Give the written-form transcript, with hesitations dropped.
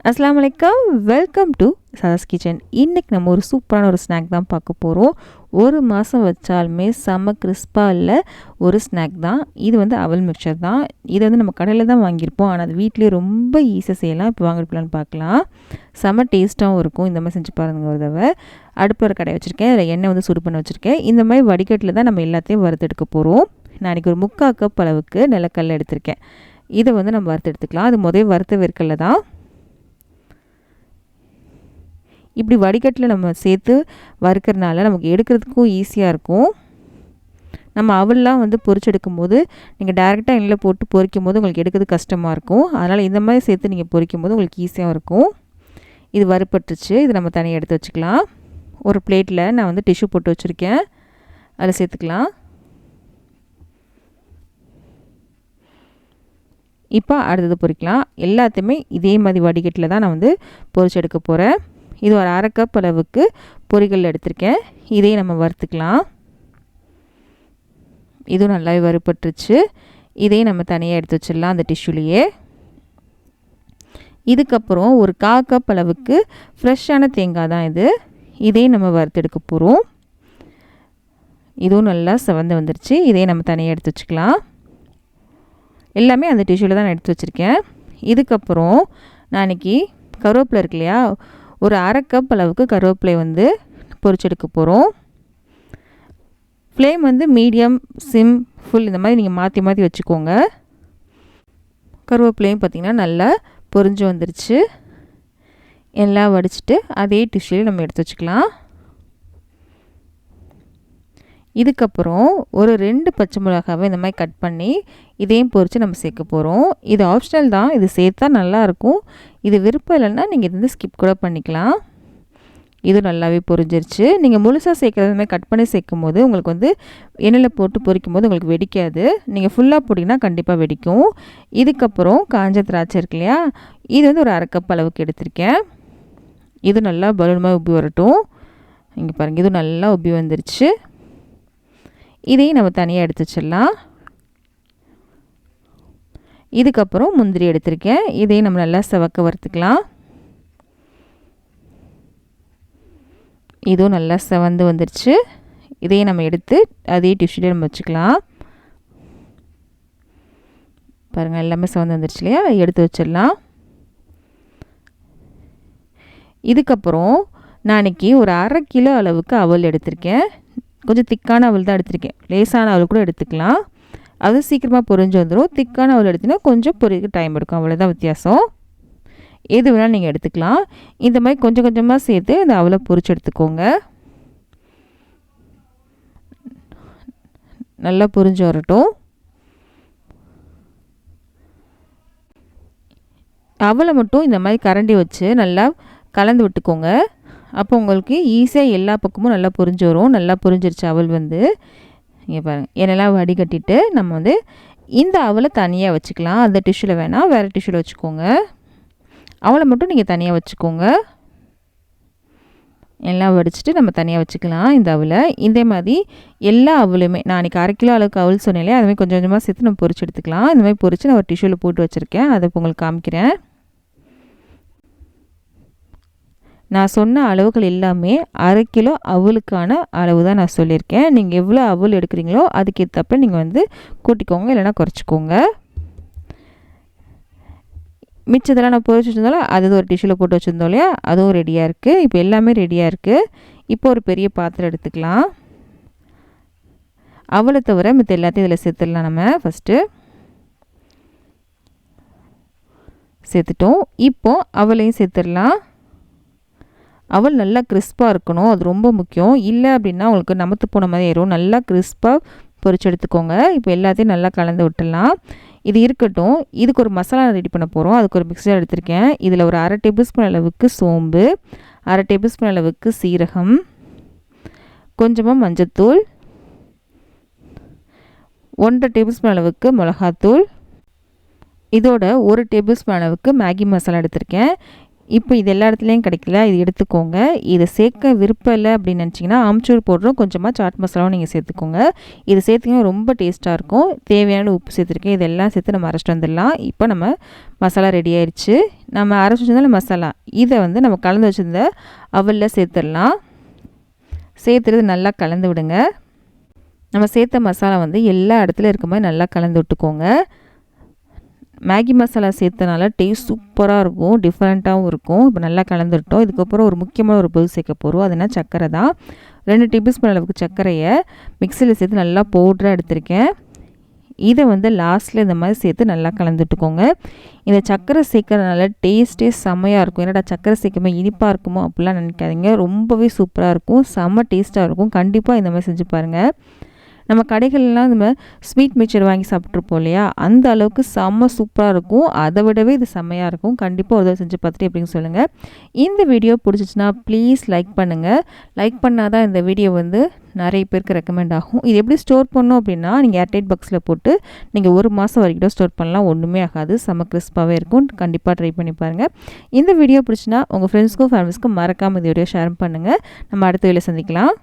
அஸ்ஸலாமு அலைக்கும். Welcome to Sadha's kitchen. இன்றைக்கி நம்ம ஒரு சூப்பரான ஒரு ஸ்நாக் தான் பார்க்க போகிறோம். ஒரு மாதம் வச்சாலுமே செம்ம கிறிஸ்பாக இல்லை ஒரு ஸ்நாக் தான். இது வந்து அவல் மிக்சர் தான். இது வந்து நம்ம கடையில் தான் வாங்கியிருப்போம். ஆனால் அது வீட்லேயே ரொம்ப ஈஸியாக செய்யலாம். இப்போ வாங்கிருக்கலான்னு பார்க்கலாம். செம்ம டேஸ்ட்டாகவும் இருக்கும். இந்த மாதிரி செஞ்சு பாருங்கள் ஒரு தடவை. அடுப்பில் ஒரு கடாய் வச்சுருக்கேன். அதில் எண்ணெய் வந்து சூடு பண்ண வச்சுருக்கேன். இந்த மாதிரி வடிகட்டில் தான் நம்ம எல்லாத்தையும் வறுத்தெடுக்க போகிறோம். நான் இன்றைக்கி ஒரு 3/4 கப் அளவுக்கு நிலக்கடலை எடுத்திருக்கேன். இதை வந்து நம்ம வறுத்து எடுத்துக்கலாம். அது முதல் வறுத்த வேர்க்கடலை தான். இப்படி வடிகட்டில் நம்ம சேர்த்து வறுக்கிறதுனால நமக்கு எடுக்கிறதுக்கும் ஈஸியாக இருக்கும். நம்ம அவல்லாம் வந்து பொரிச்செடுக்கும் போது நீங்கள் டேரெக்டாக எண்ணெயில் போட்டு பொரிக்கும் போது உங்களுக்கு எடுக்கிறது கஷ்டமாக இருக்கும். அதனால் இந்த மாதிரி சேர்த்து நீங்கள் பொரிக்கும் போது உங்களுக்கு ஈஸியாக இருக்கும். இது வறுப்பட்டுருச்சு. இது நம்ம தனியாக எடுத்து வச்சுக்கலாம். ஒரு பிளேட்டில் நான் வந்து டிஷ்யூ போட்டு வச்சுருக்கேன். அதில் சேர்த்துக்கலாம். இப்போ அடுத்தது பொரிக்கலாம். எல்லாத்தையுமே இதே மாதிரி வடிகட்டில் தான் நான் வந்து பொரிச்செடுக்க போகிறேன். இது ஒரு 1/2 கப் அளவுக்கு பொரிகள் எடுத்திருக்கேன். இதையும் நம்ம வறுத்துக்கலாம். இதுவும் நல்லாவே வறுப்பட்டுருச்சு. இதையும் நம்ம தனியாக எடுத்து வச்சிடலாம் அந்த டிஷ்யூலேயே. இதுக்கப்புறம் ஒரு 1/4 கப் அளவுக்கு ஃப்ரெஷ்ஷான தேங்காய் தான் இது. இதையும் நம்ம வறுத்தெடுக்க போகிறோம். இதுவும் நல்லா செவந்து வந்துருச்சு. இதையும் நம்ம தனியாக எடுத்து வச்சுக்கலாம். எல்லாமே அந்த டிஷ்யூவில் தான் நான் எடுத்து வச்சுருக்கேன். இதுக்கப்புறம் நான் இன்றைக்கி கருவேப்பிலை இருக்கு இல்லையா, ஒரு 1/2 கப் அளவுக்கு கருவேப்பிலை வந்து பொரிச்செடுக்க போகிறோம். ஃப்ளேம் வந்து மீடியம், சிம், ஃபுல் இந்த மாதிரி நீங்கள் மாற்றி மாற்றி வச்சுக்கோங்க. கருவேப்பிலையும் பார்த்திங்கன்னா நல்லா பொரிஞ்சு வந்துருச்சு. எல்லாம் வடிச்சிட்டு அதே டிஷ்யூவில் நம்ம எடுத்து வச்சுக்கலாம். இதுக்கப்புறம் ஒரு 2 பச்சை மிளகாவை இந்த மாதிரி கட் பண்ணி இதையும் பொரித்து நம்ம சேர்க்க போகிறோம். இது ஆப்ஷனல் தான். இது சேர்த்தா நல்லாயிருக்கும். இது விருப்பம் இல்லைன்னா நீங்கள் இது வந்து ஸ்கிப் கூட பண்ணிக்கலாம். இது நல்லாவே பொரிஞ்சிருச்சு. நீங்கள் முழுசாக சேர்க்குறது மாதிரி கட் பண்ணி சேர்க்கும் போது உங்களுக்கு வந்து எண்ணெயில் போட்டு பொரிக்கும் போது உங்களுக்கு வெடிக்காது. நீங்கள் ஃபுல்லாக போட்டிங்கன்னா கண்டிப்பாக வெடிக்கும். இதுக்கப்புறம் காஞ்ச திராட்சை இருக்கு இல்லையா, இது வந்து ஒரு 1/2 கப் அளவுக்கு எடுத்திருக்கேன். இது நல்லா பலூனமாக உப்பி வரட்டும். இங்கே பாருங்கள், இது நல்லா உப்பி வந்துருச்சு. இதையும் நம்ம தனியாக எடுத்து வச்சிடலாம். இதுக்கப்புறம் முந்திரி எடுத்திருக்கேன். இதையும் நம்ம நல்லா செவக்க வறுத்துக்கலாம். இதுவும் நல்லா செவந்து வந்துருச்சு. இதையும் நம்ம எடுத்து அதே டிஷ்யூலே நம்ம வச்சுக்கலாம். பாருங்கள், எல்லாமே செவந்து வந்துருச்சு இல்லையா, எடுத்து வச்சிடலாம். இதுக்கப்புறம் நான் இன்றைக்கி ஒரு 1/2 கிலோ அளவுக்கு அவல் எடுத்திருக்கேன். கொஞ்சம் திக்கான அவல் தான் எடுத்திருக்கேன். லேசான அவல் கூட எடுத்துக்கலாம். அது சீக்கிரமாக பொரிஞ்சு வந்துடும். திக்கான அவல் எடுத்திங்கன்னா கொஞ்சம் பொரிக்க டைம் எடுக்கும். அவ்வளோதான் வித்தியாசம். எது வேணாலும் நீங்கள் எடுத்துக்கலாம். இந்த மாதிரி கொஞ்சம் கொஞ்சமாக சேர்த்து இந்த அவலை பொரிச்சு எடுத்துக்கோங்க. நல்லா பொரிஞ்சு வரட்டும். அவலை மட்டும் இந்த மாதிரி கரண்டி வச்சு நல்லா கலந்து விட்டுக்கோங்க. அப்போ உங்களுக்கு ஈஸியாக எல்லா பக்கமும் நல்லா பொரிஞ்சு வரும். நல்லா பொரிஞ்சிருச்சு அவல் வந்து. இங்கே பாருங்கள், எண்ணெய்லாம் வடிகட்டிட்டு நம்ம வந்து இந்த அவலை தனியாக வச்சுக்கலாம். அந்த டிஷ்யூவில் வேணால் வேறு டிஷ்யூவில் வச்சுக்கோங்க. அவலை மட்டும் நீங்கள் தனியாக வச்சுக்கோங்க. எல்லாம் வடிச்சிட்டு நம்ம தனியாக வச்சுக்கலாம் இந்த அவலை. இதே மாதிரி எல்லா அவலுமே நான் இன்றைக்கி 1/2 கிலோ அளவுக்கு அவல் சொன்னேன். அதுமாதிரி கொஞ்சம் கொஞ்சமாக சேர்த்து நம்ம பொரிச்சு எடுத்துக்கலாம். இந்த மாதிரி பொரித்து நான் ஒரு டிஷ்யூவில் போட்டு வச்சுருக்கேன். அதை இப்போ உங்களுக்கு காமிக்கிறேன். நான் சொன்ன அளவுகள் எல்லாமே 1/2 கிலோ அவலுக்கான அளவு தான் நான் சொல்லியிருக்கேன். நீங்கள் எவ்வளோ அவல் எடுக்கிறீங்களோ அதுக்கேற்றப்ப நீங்கள் வந்து கூட்டிக்கோங்க, இல்லைனா குறைச்சிக்கோங்க. மிச்சதெல்லாம் நான் பொரிச்சு வச்சுருந்தாலும் அது ஒரு டிஷ்யூவில் போட்டு வச்சுருந்தோம் இல்லையா, அதுவும் ரெடியாக இருக்குது. இப்போ எல்லாமே ரெடியாக இருக்குது. இப்போ ஒரு பெரிய பாத்திரம் எடுத்துக்கலாம். அவலை தவிர மித்த எல்லாத்தையும் இதில் சேர்த்துடலாம். நம்ம ஃபஸ்ட்டு சேர்த்துட்டோம். இப்போ அவளையும் சேர்த்துடலாம். அவல் நல்லா கிறிஸ்பாக இருக்கணும். அது ரொம்ப முக்கியம். இல்லை அப்படின்னா உங்களுக்கு நமத்து போன மாதிரி ஆயிரும். நல்லா கிறிஸ்பாக பொரிச்சு எடுத்துக்கோங்க. இப்போ எல்லாத்தையும் நல்லா கலந்து விட்டுடலாம். இது இருக்கட்டும். இதுக்கு ஒரு மசாலா ரெடி பண்ண போகிறோம். அதுக்கு ஒரு மிக்சர் எடுத்திருக்கேன். இதில் ஒரு 1/2 டேபிள் ஸ்பூன் அளவுக்கு சோம்பு, 1/2 டேபிள் ஸ்பூன் அளவுக்கு சீரகம், கொஞ்சமாக மஞ்சத்தூள், 1/2 டேபிள் ஸ்பூன் அளவுக்கு மிளகாத்தூள், இதோட 1 டேபிள் ஸ்பூன் அளவுக்கு மேகி மசாலா எடுத்திருக்கேன். இப்போ இது எல்லா இடத்துலையும் கிடைக்கல, இது எடுத்துக்கோங்க. இதை சேர்க்க விருப்பம் இல்லை அப்படின்னு நினச்சிங்கன்னா ஆம்ச்சூர் பவுடரும் கொஞ்சமாக சாட் மசாலாவும் நீங்கள் சேர்த்துக்கோங்க. இது சேர்த்திங்கன்னா ரொம்ப டேஸ்ட்டாக இருக்கும். தேவையான உப்பு சேர்த்துருக்கேன். இதெல்லாம் சேர்த்து நம்ம அரைச்சிட்டு வந்துடலாம். இப்போ நம்ம மசாலா ரெடி ஆயிடுச்சு. நம்ம அரைச்சி வச்சிருந்தாலும் மசாலா இதை வந்து நம்ம கலந்து வச்சுருந்த அவலில் சேர்த்துடலாம். சேர்த்துறது நல்லா கலந்து விடுங்க. நம்ம சேர்த்த மசாலா வந்து எல்லா இடத்துலையும் இருக்க மாதிரி நல்லா கலந்து விட்டுக்கோங்க. மேகி மசாலா சேர்த்தனால டேஸ்ட் சூப்பராக இருக்கும், டிஃப்ரெண்ட்டாகவும் இருக்கும். இப்போ நல்லா கலந்துட்டோம். இதுக்கப்புறம் ஒரு முக்கியமான ஒரு பொருள் சேர்க்க போகிறோம். அதுனா சர்க்கரை தான். 2 டேபிள் ஸ்பூன் அளவுக்கு சர்க்கரையை மிக்சியில் சேர்த்து நல்லா பவுடராக எடுத்திருக்கேன். இதை வந்து லாஸ்ட்டில் இந்த மாதிரி சேர்த்து நல்லா கலந்துட்டுக்கோங்க. இந்த சர்க்கரை சேர்க்கறதுனால டேஸ்ட்டே செம்மையாக இருக்கும். என்னடா சர்க்கரை சேர்க்கும்போது இனிப்பாக இருக்குமோ அப்படிலாம் நினைக்காதீங்க. ரொம்பவே சூப்பராக இருக்கும், செம்ம டேஸ்ட்டாக இருக்கும். கண்டிப்பாக இந்த மாதிரி செஞ்சு பாருங்கள். நம்ம கடைகள்லாம் நம்ம ஸ்வீட் மிக்சர் வாங்கி சாப்பிட்ருப்போம் இல்லையா, அந்த அளவுக்கு செம்ம சூப்பராக இருக்கும். அதை விடவே இது செம்மையாக இருக்கும். கண்டிப்பாக ஒரு தடவை செஞ்சு பார்த்துட்டு எப்படின்னு சொல்லுங்கள். இந்த வீடியோ பிடிச்சிச்சின்னா ப்ளீஸ் லைக் பண்ணுங்கள். லைக் பண்ணால் தான் இந்த வீடியோ வந்து நிறைய பேருக்கு ரெக்கமெண்ட் ஆகும். இது எப்படி ஸ்டோர் பண்ணணும் அப்படின்னா, நீங்கள் ஏர்டைட் பாக்ஸில் போட்டு நீங்கள் 1 மாதம் வரைக்கும் கூட ஸ்டோர் பண்ணலாம். ஒன்றுமே ஆகாது, செம்ம கிறிஸ்பாகவே இருக்கும். கண்டிப்பாக ட்ரை பண்ணி பாருங்கள். இந்த வீடியோ பிடிச்சின்னா உங்கள் ஃப்ரெண்ட்ஸ்க்கும் ஃபேமிலிஸ்க்கும் மறக்காமல் இந்த வீடியோ ஷேர் பண்ணுங்கள். நம்ம அடுத்த வீடியோவில் சந்திக்கலாம்.